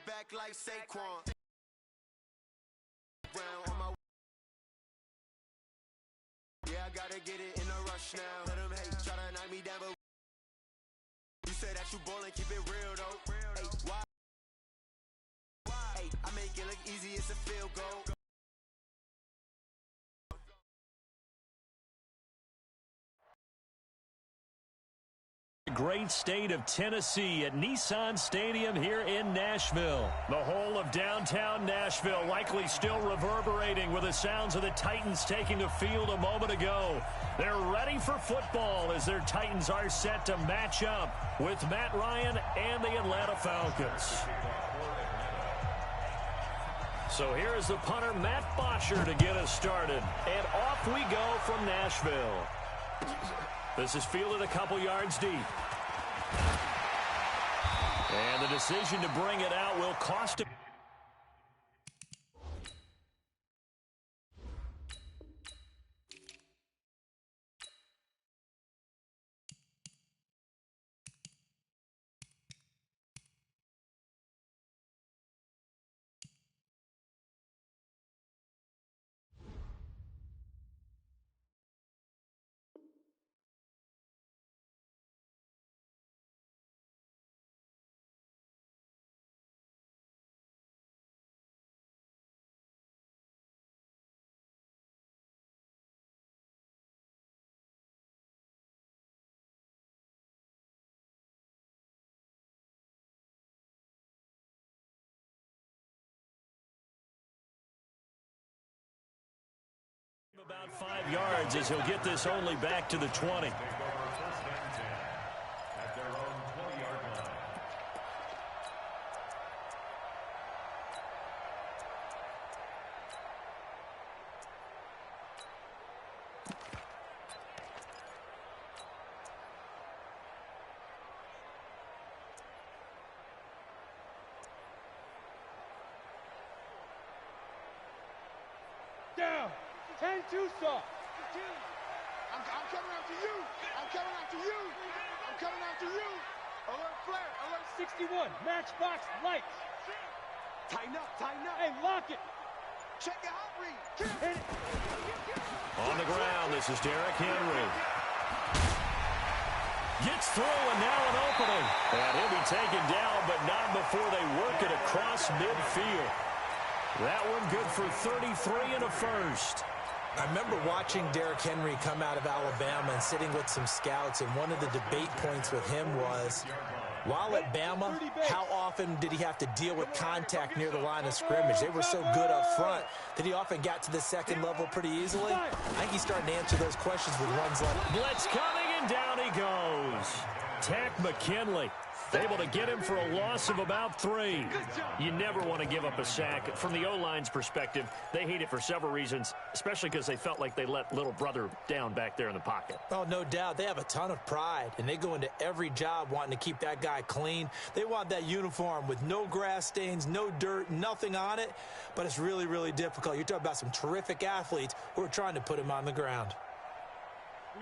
back like Saquon. On my yeah, I gotta get it in a rush now. Let them hate, try to knock me down, but you say that you ballin', keep it real though. Hey, why? Hey, I make it look easy, it's a field goal. Great state of Tennessee at Nissan Stadium here in Nashville. The whole of downtown Nashville likely still reverberating with the sounds of the Titans taking the field a moment ago. They're ready for football as their Titans are set to match up with Matt Ryan and the Atlanta Falcons. So here is the punter, Matt Bosher, to get us started. And off we go from Nashville. This is fielded a couple yards deep. And the decision to bring it out will cost him. About 5 yards as he'll get this only back to the 20. Down. 10-2 soft. I'm coming after you. I'm coming after you. I'm coming after you. Alert flare. Alert 61. Matchbox lights. Tighten up. Tighten up. Hey, lock it. Check your hot read. Hit it. On the ground, this is Derrick Henry. Gets through and now an opening. And he'll be taken down, but not before they work it across midfield. That one good for 33 and a first. I remember watching Derrick Henry come out of Alabama and sitting with some scouts, and one of the debate points with him was, while at Bama, how often did he have to deal with contact near the line of scrimmage? They were so good up front that he often got to the second level pretty easily. I think he's starting to answer those questions with runs like... Blitz coming, and down he goes. Tack McKinley. Able to get him for a loss of about 3. You never want to give up a sack. From the O-line's perspective, they hate it for several reasons, especially because they felt like they let little brother down back there in the pocket. Oh, no doubt. They have a ton of pride, and they go into every job wanting to keep that guy clean. They want that uniform with no grass stains, no dirt, nothing on it, but it's really, really difficult. You're talking about some terrific athletes who are trying to put him on the ground.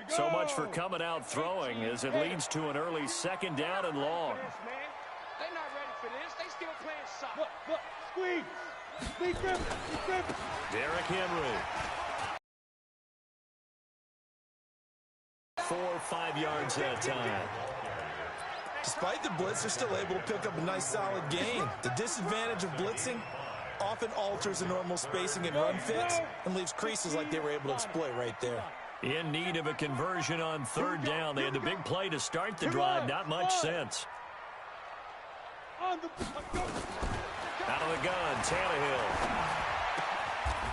So much for coming out throwing as it leads to an early second down and long. They're not ready for this. They still playing soft. Look, squeeze. Be grip. Derrick Henry. 4 or 5 yards that time. Despite the blitz, they're still able to pick up a nice solid gain. The disadvantage of blitzing often alters the normal spacing and run fits and leaves creases like they were able to exploit right there. In need of a conversion on third down. They had the big play to start the drive. Not much sense. On the Out of the gun, Tannehill.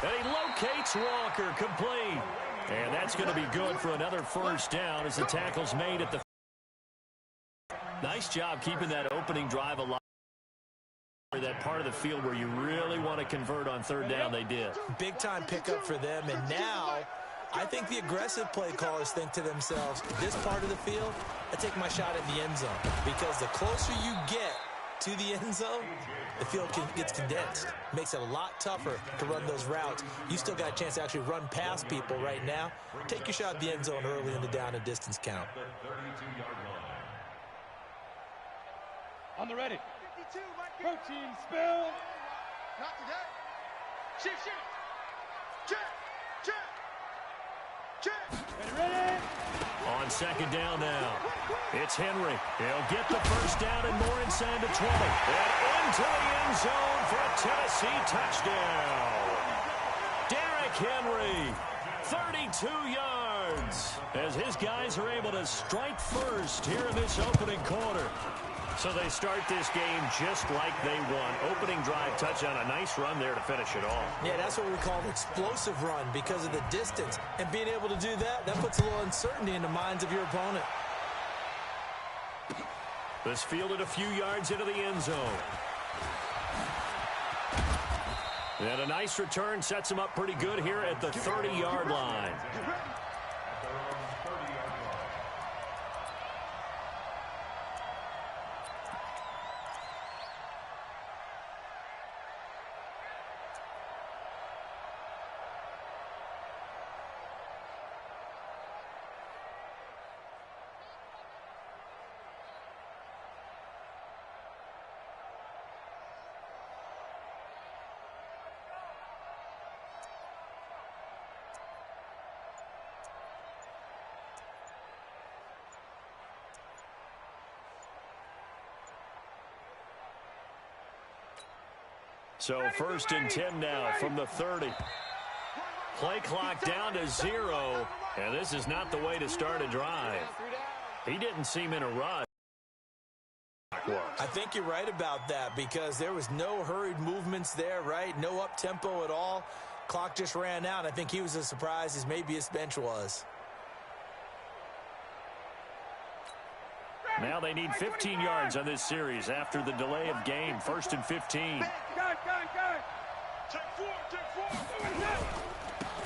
And he locates Walker, complete. And that's going to be good for another first down as the tackle's made at the... Nice job keeping that opening drive alive. That part of the field where you really want to convert on third down, they did. Big time pickup for them, and now I think the aggressive play callers think to themselves, this part of the field, I take my shot at the end zone, because the closer you get to the end zone, the field gets condensed. Makes it a lot tougher to run those routes. You still got a chance to actually run past people right now. Take your shot at the end zone early in the down and distance count. On the ready. Protein spill. Not today. Shift. Check. Ready? On second down now, it's Henry. He'll get the first down and more inside the 20. And into the end zone for a Tennessee touchdown. Derrick Henry, 32 yards, as his guys are able to strike first here in this opening quarter. So they start this game just like they won. Opening drive touchdown, a nice run there to finish it off. Yeah, that's what we call an explosive run because of the distance. And being able to do that puts a little uncertainty in the minds of your opponent. This fielded a few yards into the end zone. And a nice return sets him up pretty good here at the 30-yard line. So first and 10 now from the 30. Play clock down to 0, and this is not the way to start a drive. He didn't seem in a rush. I think you're right about that because there was no hurried movements there, right? No up-tempo at all. Clock just ran out. I think he was as surprised as maybe his bench was. Now they need 15 yards on this series after the delay of game. First and 15. Gun. Take four.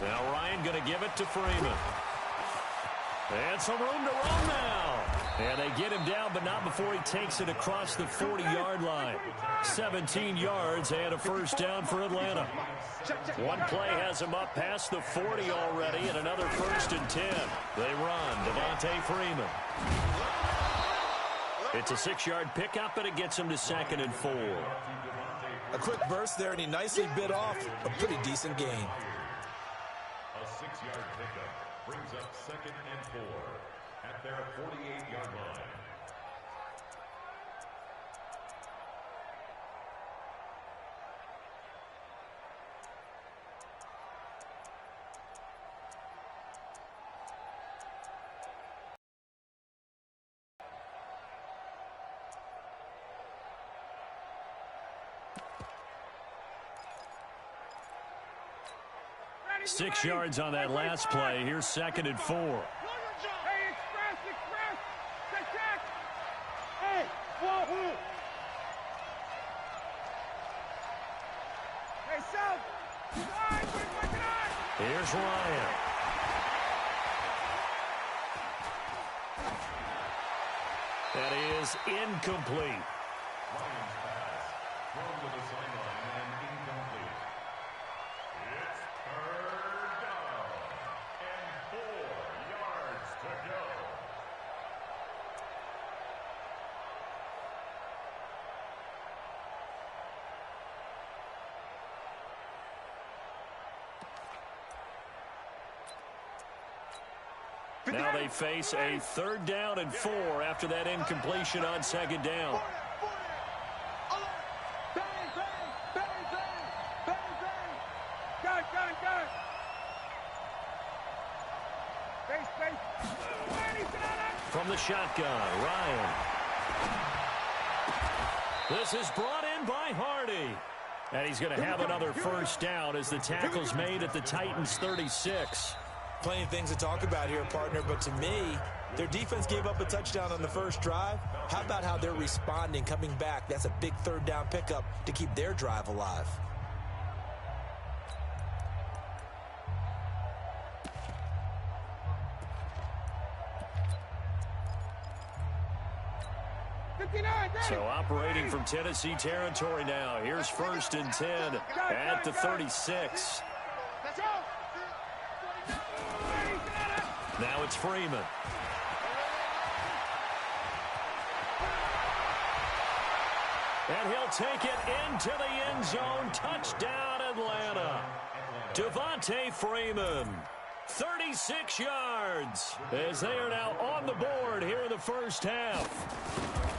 Now Ryan going to give it to Freeman. And some room to run now. And they get him down, but not before he takes it across the 40-yard line. 17 yards and a first down for Atlanta. One play has him up past the 40 already, and another first and 10. They run. Devontae Freeman. It's a 6-yard pickup, and it gets him to 2nd and 4. A quick burst there, and he nicely bit off a pretty decent gain. A 6-yard pickup brings up 2nd and 4 at their 48-yard line. Ready? 6 yards on that last play. Here's 2nd and 4. Hey, express. Check. Hey, wahoo. Hey, South. Here's Ryan. That is incomplete. Ryan's pass thrown to the sideline and incomplete. It's 3rd down and 4 yards to go. Now they face a 3rd down and 4 after that incompletion on 2nd down. Gun. Base. From the shotgun, Ryan. This is brought in by Hardy. And he's going to have another first down as the tackle's made at the Titans' 36. Plenty of things to talk about here, partner, but to me, their defense gave up a touchdown on the first drive. How about how they're responding, coming back? That's a big 3rd down pickup to keep their drive alive. So operating from Tennessee territory now. Here's 1st and 10 at the 36. Let's go. Now it's Freeman. And he'll take it into the end zone. Touchdown, Atlanta. Devontae Freeman, 36 yards, as they are now on the board here in the first half.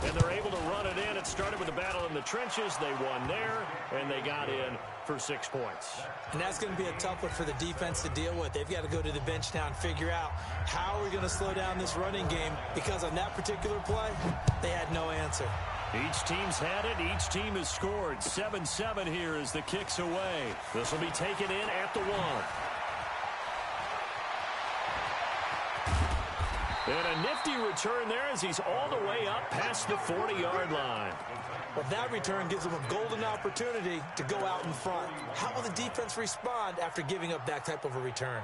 And they're able to run it in. It started with a battle in the trenches. They won there, and they got in for 6 points. And that's going to be a tough one for the defense to deal with. They've got to go to the bench now and figure out how are we going to slow down this running game, because on that particular play, they had no answer. Each team's had it. Each team has scored. 7-7 here as the kick's away. This will be taken in at the 1. And a nifty return there as he's all the way up past the 40-yard line. Well, that return gives them a golden opportunity to go out in front. How will the defense respond after giving up that type of a return?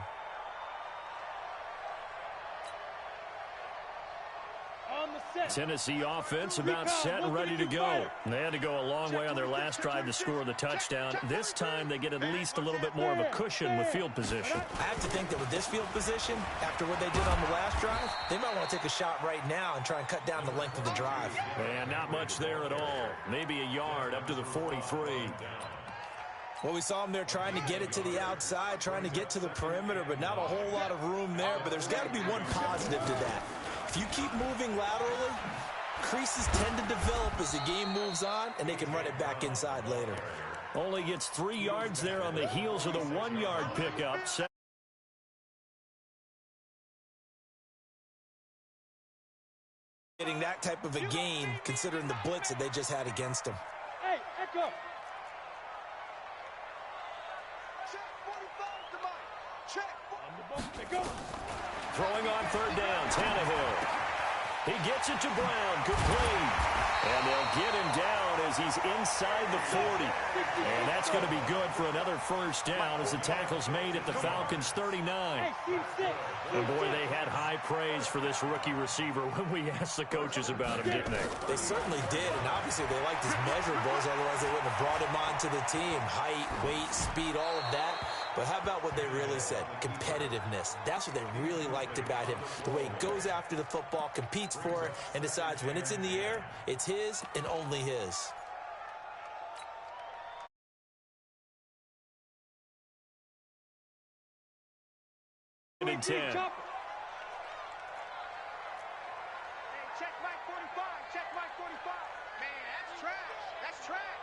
Tennessee offense about set and ready to go. They had to go a long way on their last drive to score the touchdown. This time they get at least a little bit more of a cushion with field position. I have to think that with this field position, after what they did on the last drive, they might want to take a shot right now and try and cut down the length of the drive. And not much there at all. Maybe a yard up to the 43. Well, we saw them there trying to get it to the outside, trying to get to the perimeter, but not a whole lot of room there. But there's got to be one positive to that. If you keep moving laterally, creases tend to develop as the game moves on, and they can run it back inside later. Only gets 3 yards there on the heels of the 1-yard pickup. Getting that type of a gain, considering the blitz that they just had against them. Hey, echo. Throwing on third down, Tannehill. He gets it to Brown, complete. And they'll get him down as he's inside the 40. And that's going to be good for another first down as the tackle's made at the Falcons' 39. And boy, they had high praise for this rookie receiver when we asked the coaches about him, didn't they? They certainly did, and obviously they liked his measurables, otherwise they wouldn't have brought him onto the team. Height, weight, speed, all of that. But how about what they really said? Competitiveness. That's what they really liked about him. The way he goes after the football, competes for it, and decides when it's in the air, it's his and only his. And 10. Hey, check Mike 45. Check Mike 45. Man, that's trash. That's trash.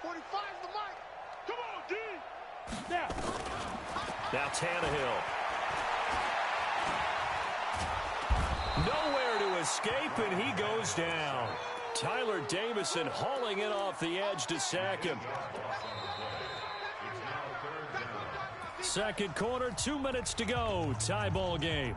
45's the mic. Come on, D. Now Tannehill. Nowhere to escape, and he goes down. Tyler Davison hauling it off the edge to sack him. Second quarter, 2 minutes to go. Tie ball game.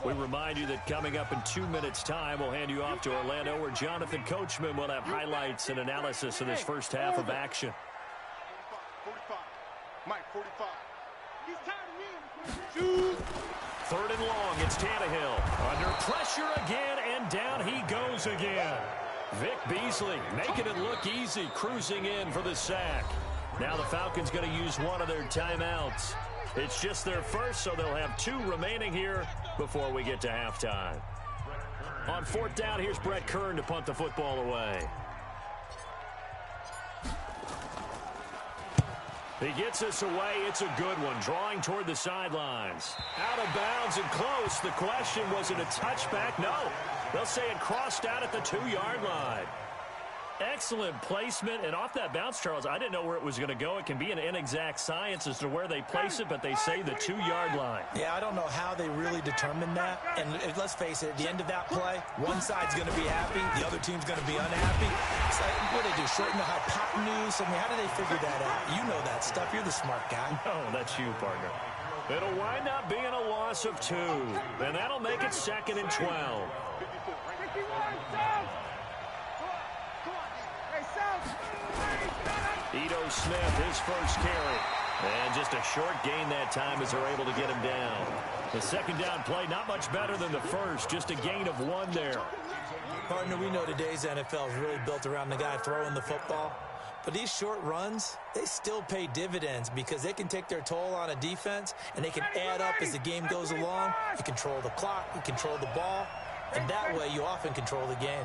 We remind you that coming up in 2 minutes' time, we'll hand you off to Orlando, where Jonathan Coachman will have highlights and analysis of this first half of action. 45. Mike, 45. He's tired of me. Third and long, it's Tannehill. Under pressure again, and down he goes again. Vic Beasley making it look easy, cruising in for the sack. Now the Falcons going to use one of their timeouts. It's just their first, so they'll have 2 remaining here before we get to halftime. On fourth down, here's Brett Kern to punt the football away. He gets us away. It's a good one, drawing toward the sidelines. Out of bounds and close. The question, was it a touchback? No. They'll say it crossed out at the 2-yard line. Excellent placement, and off that bounce, Charles, I didn't know where it was going to go. It can be an inexact science as to where they place it, but they say the 2-yard line. Yeah, I don't know how they really determined that. And let's face it, at the end of that play, one side's going to be happy, the other team's going to be unhappy. It's like, what do they do, shorten the hypotenuse? I mean, how do they figure that out? You know that stuff. You're the smart guy. No, that's you, partner. It'll wind up being a loss of 2, and that'll make it 2nd and 12. Ito Smith, his first carry. And just a short gain that time as they're able to get him down. The second down play, not much better than the first, just a gain of 1 there. Partner, we know today's NFL is really built around the guy throwing the football. But these short runs, they still pay dividends because they can take their toll on a defense, and they can add up as the game goes along. You control the clock, you control the ball, and that way you often control the game.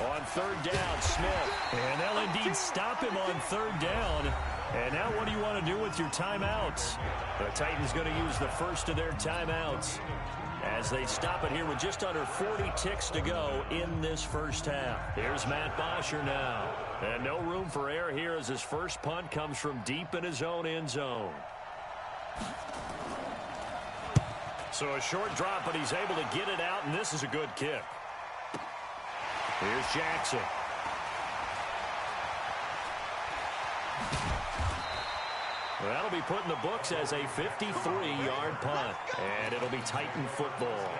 On third down, Smith. And they'll indeed stop him on third down. And now what do you want to do with your timeouts? The Titans going to use the first of their timeouts as they stop it here with just under 40 ticks to go in this first half. Here's Matt Bosher now. And no room for error here as his first punt comes from deep in his own end zone. So a short drop, but he's able to get it out, and this is a good kick. Here's Jackson. That'll be put in the books as a 53-yard punt, and it'll be Titan football.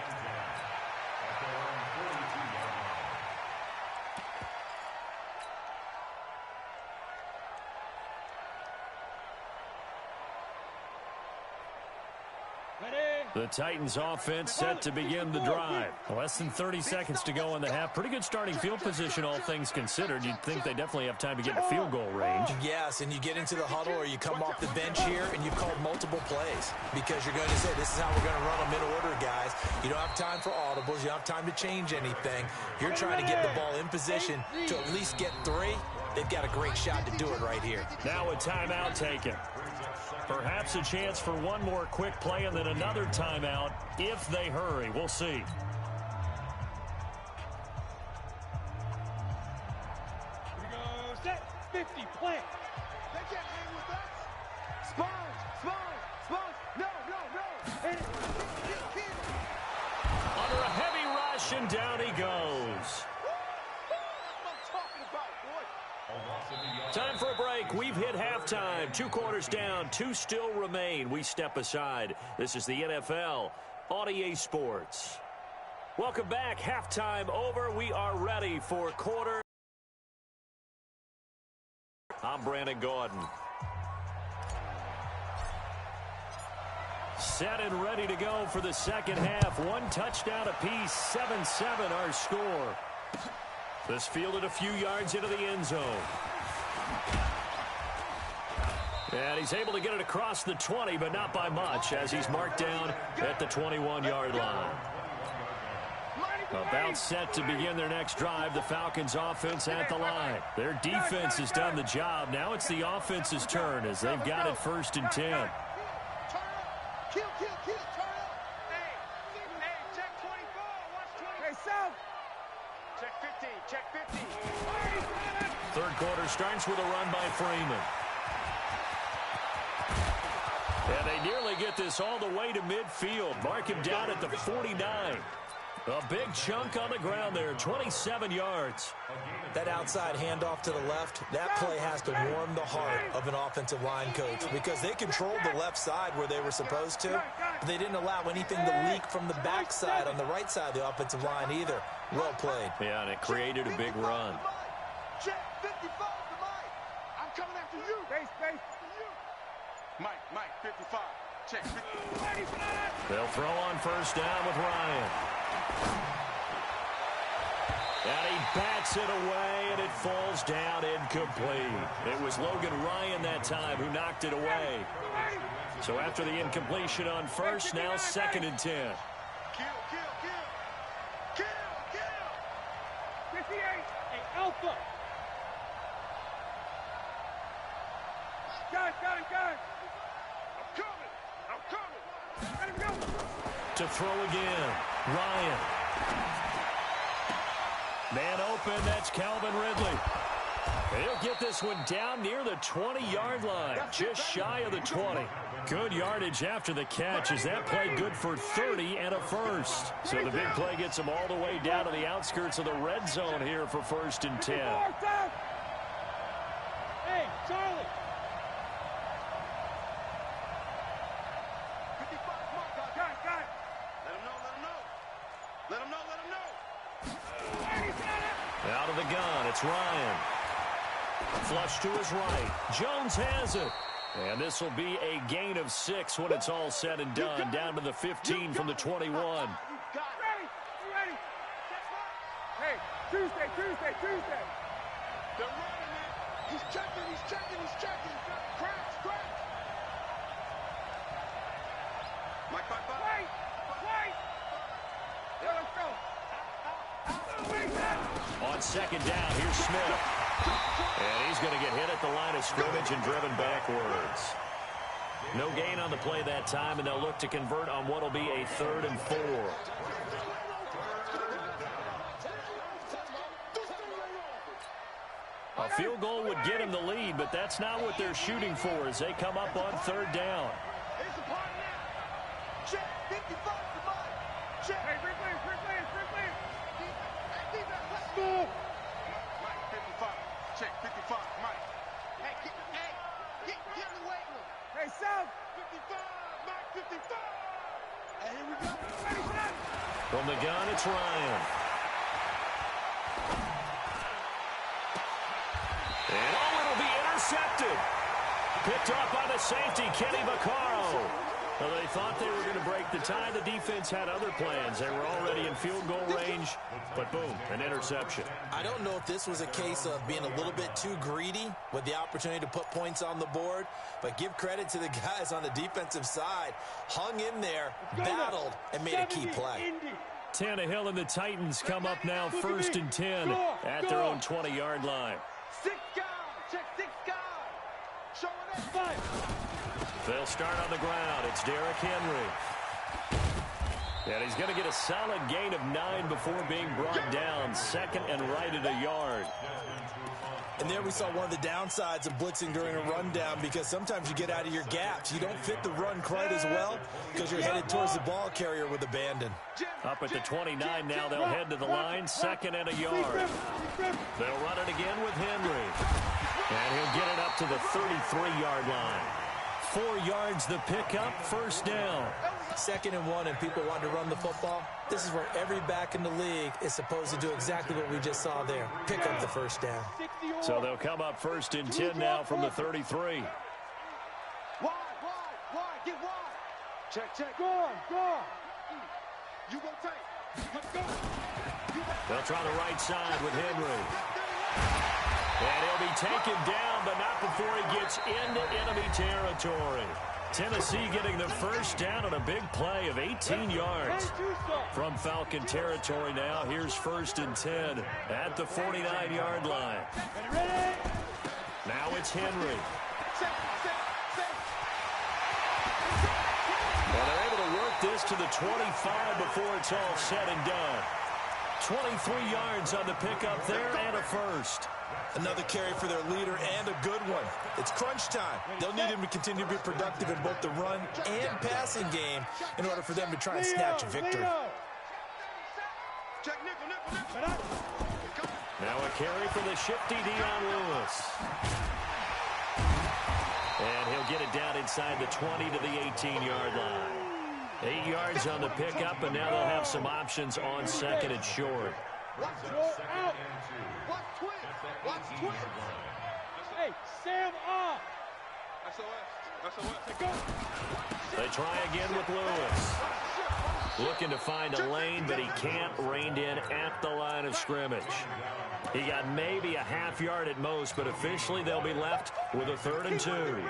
The Titans offense set to begin the drive. Less than 30 seconds to go in the half. Pretty good starting field position, all things considered. You'd think they definitely have time to get to field goal range. Yes, and you get into the huddle or you come off the bench here and you've called multiple plays because you're going to say, this is how we're going to run them in order, guys. You don't have time for audibles. You don't have time to change anything. You're trying to get the ball in position to at least get 3. They've got a great shot to do it right here. Now a timeout taken. Perhaps a chance for one more quick play and then another timeout if they hurry. We'll see. Here we go. Set. 50. Play. They can't hang with us. Sponge. No. Hit it. Under a heavy rush, and down he goes. Time for a break. We've hit halftime. 2 quarters down. 2 still remain. We step aside. This is the NFL on EA Sports. Welcome back. Halftime over. We are ready for quarter. I'm Brandon Gordon. Set and ready to go for the second half. 1 touchdown apiece. 7-7 our score. This fielded a few yards into the end zone. And he's able to get it across the 20, but not by much, as he's marked down at the 21-yard line. About set to begin their next drive. The Falcons offense at the line. Their defense has done the job. Now it's the offense's turn as they've got it 1st and 10. Turn up. Kill. Turn up. Hey, check 24. Watch 20. Hey, South. Check 15. Third quarter starts with a run by Freeman. And they nearly get this all the way to midfield. Mark him down at the 49. A big chunk on the ground there, 27 yards. That outside handoff to the left, that play has to warm the heart of an offensive line coach because they controlled the left side where they were supposed to, but they didn't allow anything to leak from the backside on the right side of the offensive line either. Well played. Yeah, and it created a big run. Check 55 to Mike. I'm coming after you. Space. Mike, 55. Check 55. They'll throw on first down with Ryan. And he bats it away, and it falls down incomplete. It was Logan Ryan that time who knocked it away. So after the incompletion on first, now 2nd and 10. Kill. 58. Hey, Alpha. Got it. I'm coming. Let him go. To throw again, Ryan. Man open, that's Calvin Ridley. He'll get this one down near the 20-yard line, just shy of the 20. Good yardage after the catch as that play good for 30 and a first. So the big play gets him all the way down to the outskirts of the red zone here for 1st and 10. Hey, Charlie. 55, Got it. Let him know. Out of the gun, it's Ryan. Flush to his right. Jones has it. And this will be a gain of 6 when it's all said and done. Down to the 15 from the 21. Got it. Ready. You ready? Hey, Tuesday. They're running it. He's checking. Crash. Mike. Wait. Yeah, let's go. On second down, here's Smith. And he's going to get hit at the line of scrimmage and driven backwards. No gain on the play that time, and they'll look to convert on what will be a 3rd and 4. A field goal would get him the lead, but that's not what they're shooting for as they come up on 3rd down. It's a party now. Check 55 to Mike. Check. Hey, free play. Let's go. Mike, 55. Check, 55. Mike. Hey, get in the weight room. Hey, South. 55. Mike, 55. And here we go. From the gun, it's Ryan. And it'll be intercepted. Picked off by the safety, Kenny Vaccaro. Well, they thought they were going to break the tie. The defense had other plans. They were already in field goal range, but boom, an interception. I don't know if this was a case of being a little bit too greedy with the opportunity to put points on the board, but give credit to the guys on the defensive side. Hung in there, battled, and made a key play. Tannehill and the Titans come up now 1st and 10 at their own 20-yard line. 6 guys. Check 6 guys. Showing up. 5. They'll start on the ground. It's Derrick Henry. And he's going to get a solid gain of 9 before being brought down. 2nd and right at a yard. And there we saw one of the downsides of blitzing during a rundown, because sometimes you get out of your gaps. You don't fit the run quite as well because you're headed towards the ball carrier with abandon. Up at the 29 now, they'll head to the line. 2nd and a yard. They'll run it again with Henry. And he'll get it up to the 33-yard line. 4 yards the pickup, 1st down. 2nd and 1, and people want to run the football. This is where every back in the league is supposed to do exactly what we just saw there. Pick up the 1st down. So they'll come up 1st and 10 now from the 33. Wide, get wide. Check. Go. You go tight. Let's go. They'll try the right side with Henry. And he'll be taken down, but not before he gets into enemy territory. Tennessee getting the 1st down on a big play of 18 yards. From Falcon territory now, here's 1st and 10 at the 49-yard line. Now it's Henry. And they're able to work this to the 25 before it's all said and done. 23 yards on the pickup there and a 1st. Another carry for their leader and a good one. It's crunch time. They'll need him to continue to be productive in both the run and passing game in order for them to try and snatch a victory. Now a carry for the shifty Dion Lewis. And he'll get it down inside the 20 to the 18-yard line. 8 yards on the pickup, and now they'll have some options on 2nd and short. Watch twist. Hey, Sam off. SOS. They try again with Lewis. Looking to find a lane, but he can't. Reined in at the line of scrimmage. He got maybe a half yard at most, but officially they'll be left with a 3rd and 2.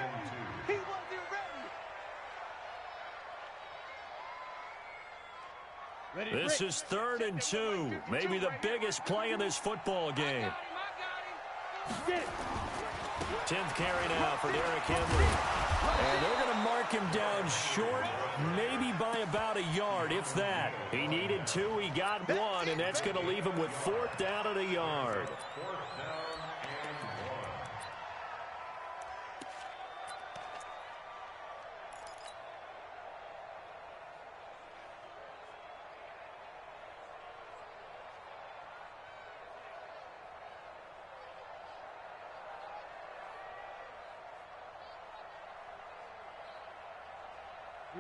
This is 3rd and 2. Maybe the biggest play in this football game. 10th carry now for Derrick Henry. And they're going to mark him down short, maybe by about a yard, if that. He needed 2, he got 1, and that's going to leave him with 4th down at a yard.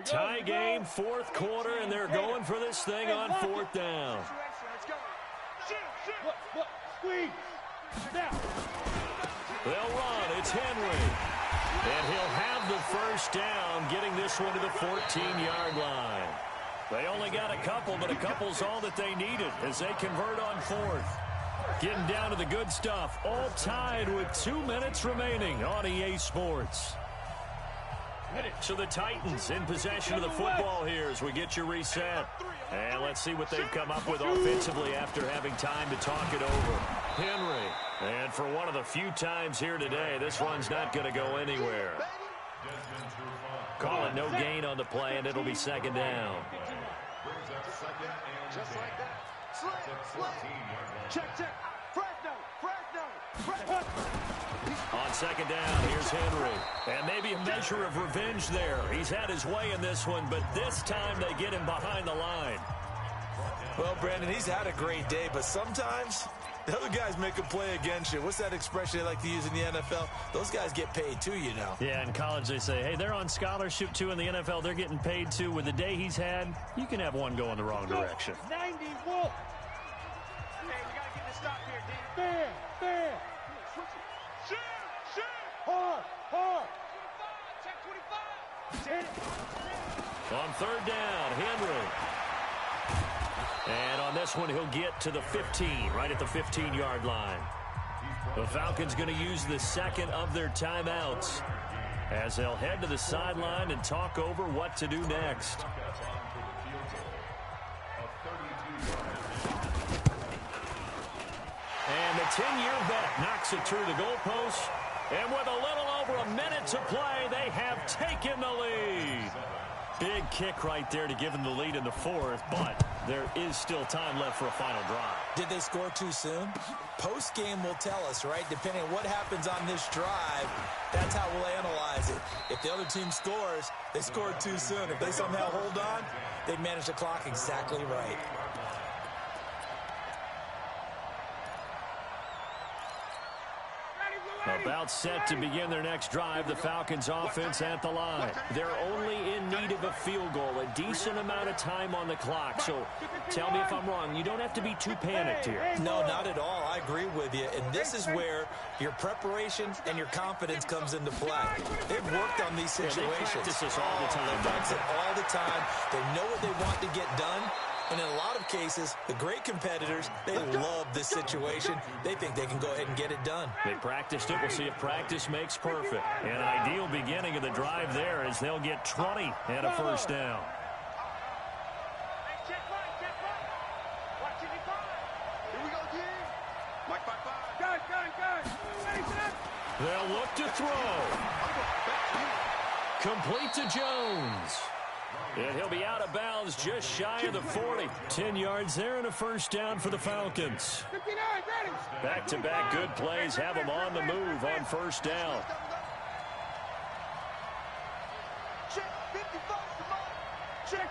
Tie game, 4th quarter, and they're going for this thing on 4th down. They'll run. It's Henry. And he'll have the 1st down, getting this one to the 14-yard line. They only got a couple, but a couple's all that they needed as they convert on fourth. Getting down to the good stuff, all tied with 2 minutes remaining on EA Sports. So the Titans in possession of the football here as we get you reset. And let's see what they've come up with offensively after having time to talk it over. Henry. And for one of the few times here today, this one's not going to go anywhere. Calling no gain on the play, and it'll be second down. Just like that. Slant. Check. Fresno. On second down, here's Henry. And maybe a measure of revenge there. He's had his way in this one, but this time they get him behind the line. Well, Brandon, he's had a great day, but sometimes the other guys make a play against you. What's that expression they like to use in the NFL? Those guys get paid too, you know. Yeah, in college they say, hey, they're on scholarship too. In the NFL, they're getting paid too. With the day he's had, you can have one go in the wrong direction. 90 Wolf. Hey, we got to get this stop here, D. Fair. Shoot. Hard. Check 25. On third down, Henry. And on this one, he'll get to the 15, right at the 15-yard line. The Falcons going to use the second of their timeouts as they'll head to the sideline and talk over what to do next. And the 10-year vet knocks it through the goalpost. And with a little over a minute to play, they have taken the lead. Big kick right there to give them the lead in the fourth, but there is still time left for a final drive. Did they score too soon? Post-game will tell us, right? Depending on what happens on this drive, that's how we'll analyze it. If the other team scores, they scored too soon. If they somehow hold on, they manage the clock exactly right. About set to begin their next drive, the Falcons offense at the line. They're only in need of a field goal, a decent amount of time on the clock. So tell me if I'm wrong. You don't have to be too panicked here. No, not at all. I agree with you. And this is where your preparation and your confidence comes into play. They've worked on these situations. They practice this all the time. They practice it all the time. They know what they want to get done. And in a lot of cases, the great competitors, they love this situation. They think they can go ahead and get it done. They practiced it. We'll see if practice makes perfect. An ideal beginning of the drive there as they'll get 20 and a first down. Check right. Watch it, here we go, D. Mike 5-5. Gun. Ready, set. They'll look to throw. Complete to Jones. And he'll be out of bounds just shy of the 40. 10 yards there and a first down for the Falcons. 59, ready. Back-to-back good plays have them on the move on first down. Check 55, come on. Check.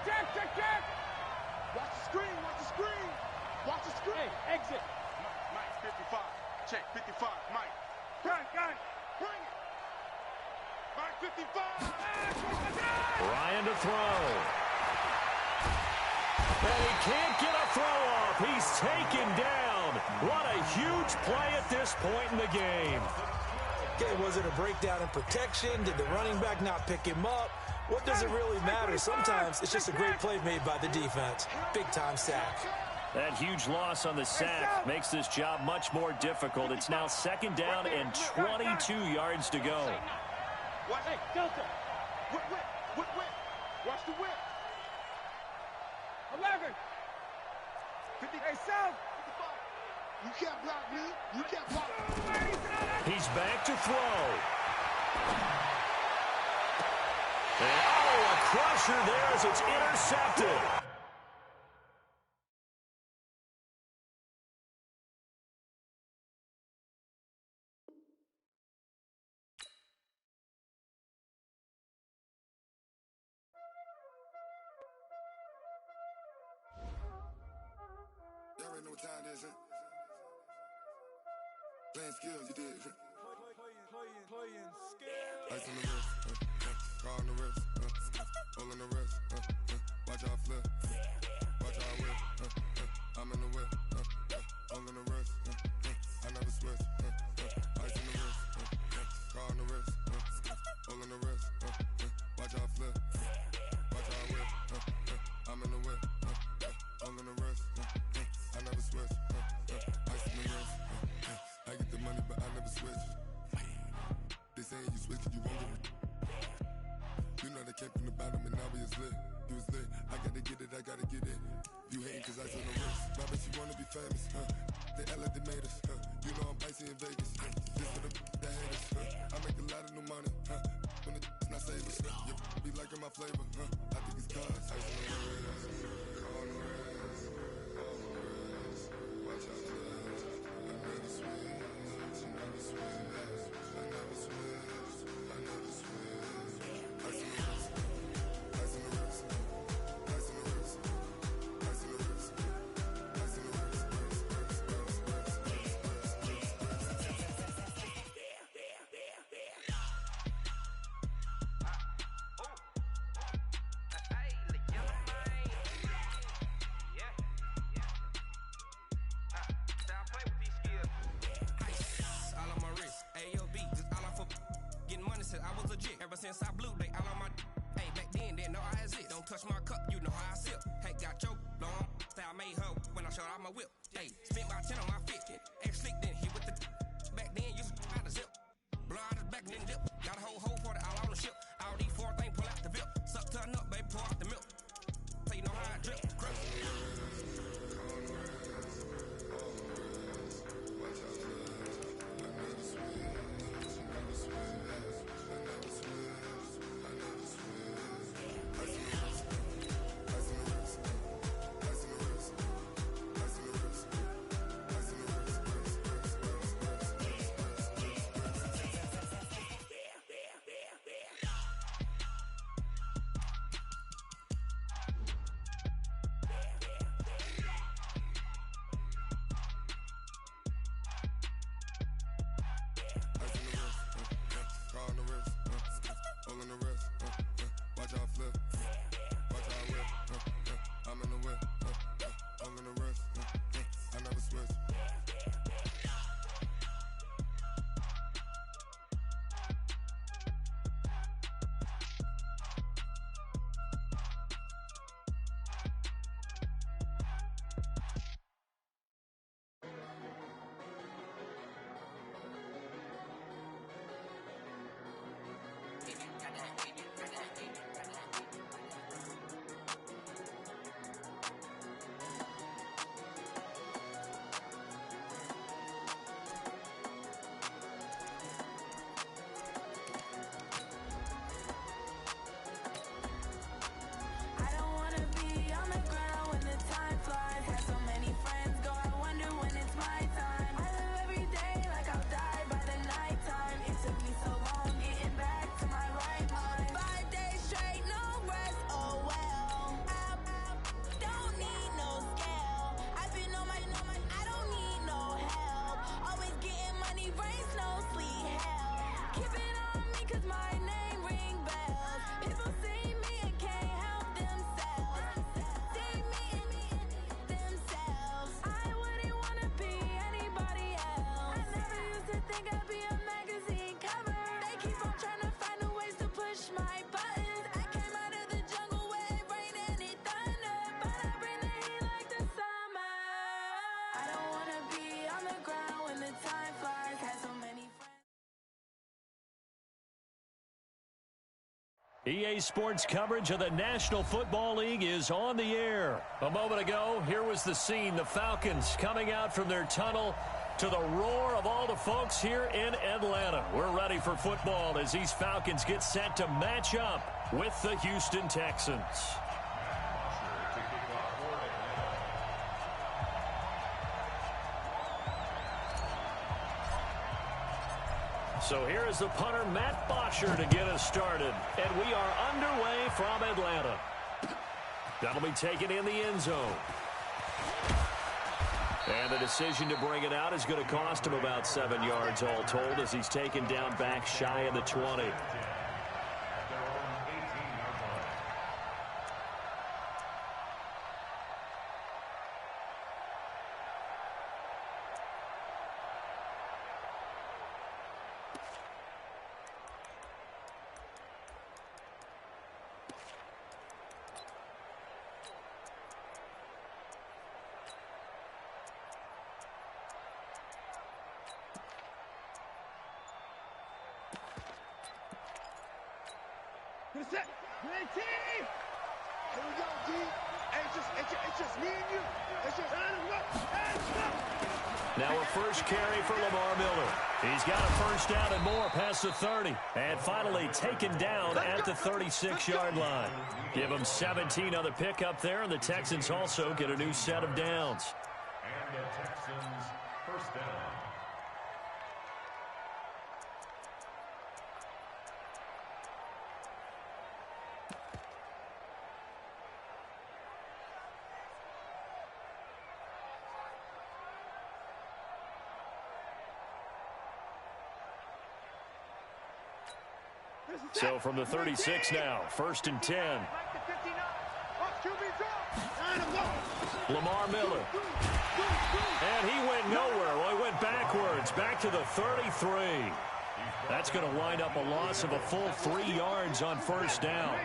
Watch the screen. Hey, exit. Mike 55. Check 55, Mike. Gun. Bring it. Mike 55. Ryan to throw. And he can't get a throw off. He's taken down. What a huge play at this point in the game. Okay, was it a breakdown in protection? Did the running back not pick him up? What does it really matter? Sometimes it's just a great play made by the defense. Big-time sack. That huge loss on the sack makes this job much more difficult. It's now second down and 22 yards to go. Hey, Delta. Whip. Watch the whip. 11. 50. Hey, South. 55. You can't block me. You can't block me. He's back to throw. And, a crusher there as it's intercepted. Y'all already know what time it is, huh? Playing skills, you did. Playing skills. Ice on the wrist, car on the wrist, hole on the wrist, watch out flip, watch out whip, I'm in the whip, hole in the wrist, I never switch, ice on the wrist, car on the wrist, hole in the wrist, watch out flip, watch out whip, I'm in the whip. gotta get it. You hating cause I took no risks. My bitch, you wanna be famous, They act like they made us, You know I'm icy in Vegas, This for the that hate us, I make a lot of new money, When it's not savers, You be liking my flavor, I think it's cause ice on the wrist, on the wrist, on the wrist. Watch out, cuz I never switch, I never switch, I never switch, I never switch. Ice on the wrist, ice on the wrist, ice on the wrist, ice on the wrist, ice on the wrist. I was legit. Ever since I blew, they all on my hey, back then, didn't know I exist. Don't touch my cup, you know how I sip. Hey, got your long style made her when I showed out my whip. Hey, spent my 10 on my 50. Ex-slick, then hit with the back then, used to out the zip. Blow out his back, then dip. Got a whole for the all on the ship. All these 4 things pull out the VIP. Suck to a nut, baby, pour out the milk. So you know how I drip. Crap. EA Sports coverage of the National Football League is on the air. A moment ago, here was the scene. The Falcons coming out from their tunnel to the roar of all the folks here in Atlanta. We're ready for football as these Falcons get set to match up with the Houston Texans. So here is the punter, Matt Bosher, to get us started. And we are underway from Atlanta. That'll be taken in the end zone. And the decision to bring it out is going to cost him about 7 yards all told as he's taken down back shy of the 20. Set. Ready, team. Here we go, G. It's just me and you. It's just Now a first carry for Lamar Miller. He's got a first down and more past the 30. And finally taken down at the 36-yard line. Give them 17 on the pickup there, and the Texans also get a new set of downs. And the Texans first down. So from the 36 now, 1st and 10. Lamar Miller. And he went nowhere. Well, he went backwards, back to the 33. That's going to wind up a loss of a full 3 yards on first down.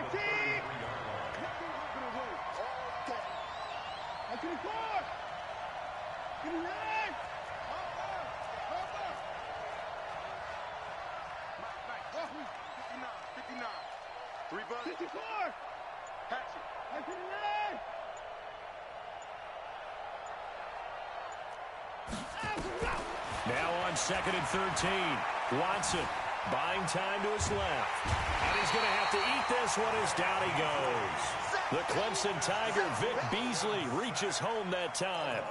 Now on 2nd and 13. Watson buying time to his left. And he's going to have to eat this one as down he goes. The Clemson Tiger, Vic Beasley, reaches home that time.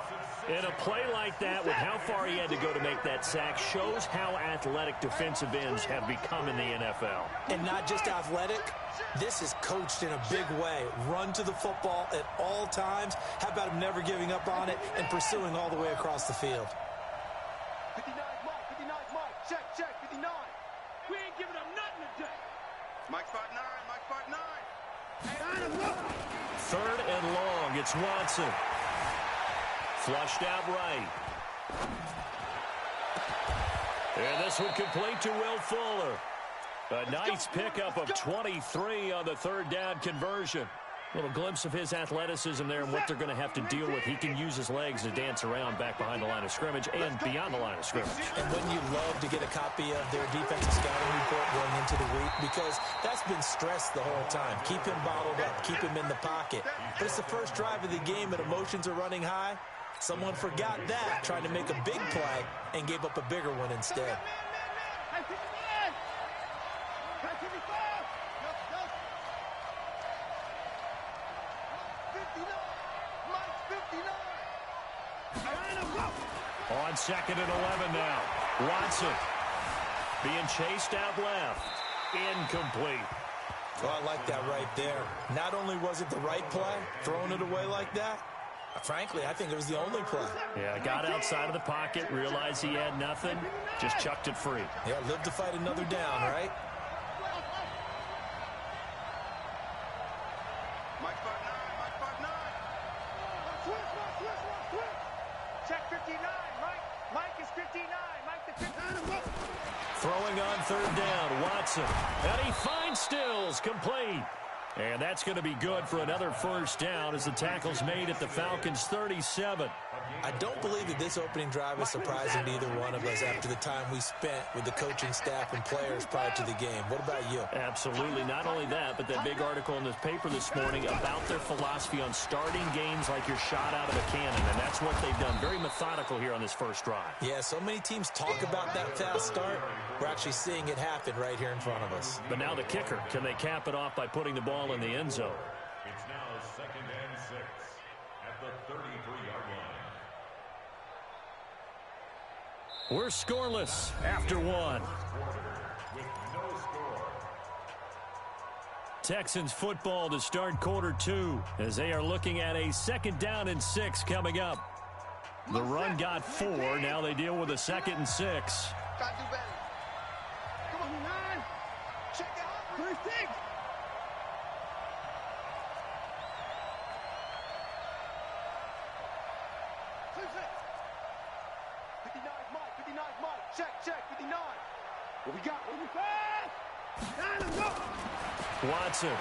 In a play like that, with how far he had to go to make that sack, shows how athletic defensive ends have become in the NFL. And not just athletic. This is coached in a big way. Run to the football at all times. How about him never giving up on it and pursuing all the way across the field? 59 Mike. Check, 59. We ain't giving up nothing today. Mike's 5'9", Mike's 5'9". 3rd and long, it's Watson. Flushed out right. And this one complete to Will Fuller. A nice pickup of 23 on the 3rd down conversion. A little glimpse of his athleticism there and what they're going to have to deal with. He can use his legs to dance around back behind the line of scrimmage and beyond the line of scrimmage. And wouldn't you love to get a copy of their defensive scouting report going into the week? Because that's been stressed the whole time. Keep him bottled up. Keep him in the pocket. But it's the first drive of the game and emotions are running high. Someone forgot that, trying to make a big play, and gave up a bigger one instead. On 2nd and 11 now. Watson being chased out left. Incomplete. Oh, I like that right there. Not only was it the right play, throwing it away like that, frankly, I think it was the only play. Yeah, got outside of the pocket, realized he had nothing, just chucked it free. Yeah, live to fight another down, right? Mike 5'9". Check 59. Mike is 59. Mike the 59. Throwing on 3rd down, Watson. And he finds Stills, complete. And that's going to be good for another first down as the tackle's made at the Falcons' 37. I don't believe that this opening drive is surprising to either one of us after the time we spent with the coaching staff and players prior to the game. What about you? Absolutely. Not only that, but that big article in this paper this morning about their philosophy on starting games like you're shot out of a cannon, and that's what they've done. Very methodical here on this first drive. Yeah, so many teams talk about that fast start. We're actually seeing it happen right here in front of us. But now the kicker. Can they cap it off by putting the ball in the end zone? It's now 2nd and 6 at the 33-yard line. We're scoreless after one. With no score. Texans football to start quarter 2 as they are looking at a 2nd down and 6 coming up. The run got 4. Now they deal with a 2nd and 6. Gotta do better. Come on, 9. Check out. 36. Check, 59. What we got? What we got? Watson.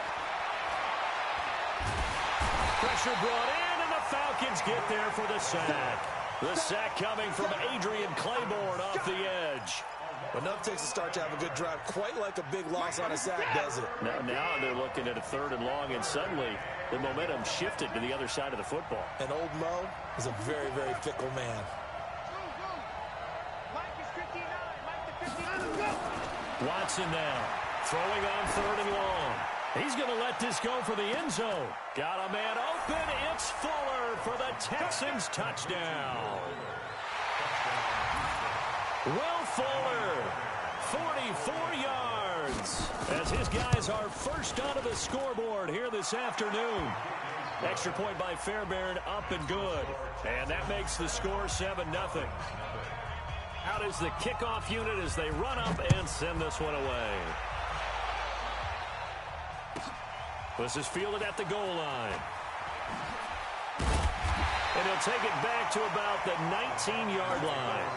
Pressure brought in, and the Falcons get there for the sack. The sack coming from Adrian Claiborne off the edge. Enough takes a start to have a good drive. Quite like a big loss on a sack, does it? Now they're looking at a 3rd and long, and suddenly the momentum shifted to the other side of the football. And old Mo is a very, very fickle man. Watson now throwing on 3rd and long. He's going to let this go for the end zone. Got a man open. It's Fuller for the Texans touchdown. Will Fuller, 44 yards, as his guys are first onto the scoreboard here this afternoon. Extra point by Fairbairn, up and good. And that makes the score 7-0. Out is the kickoff unit as they run up and send this one away. This is fielded at the goal line. And he'll take it back to about the 19-yard line.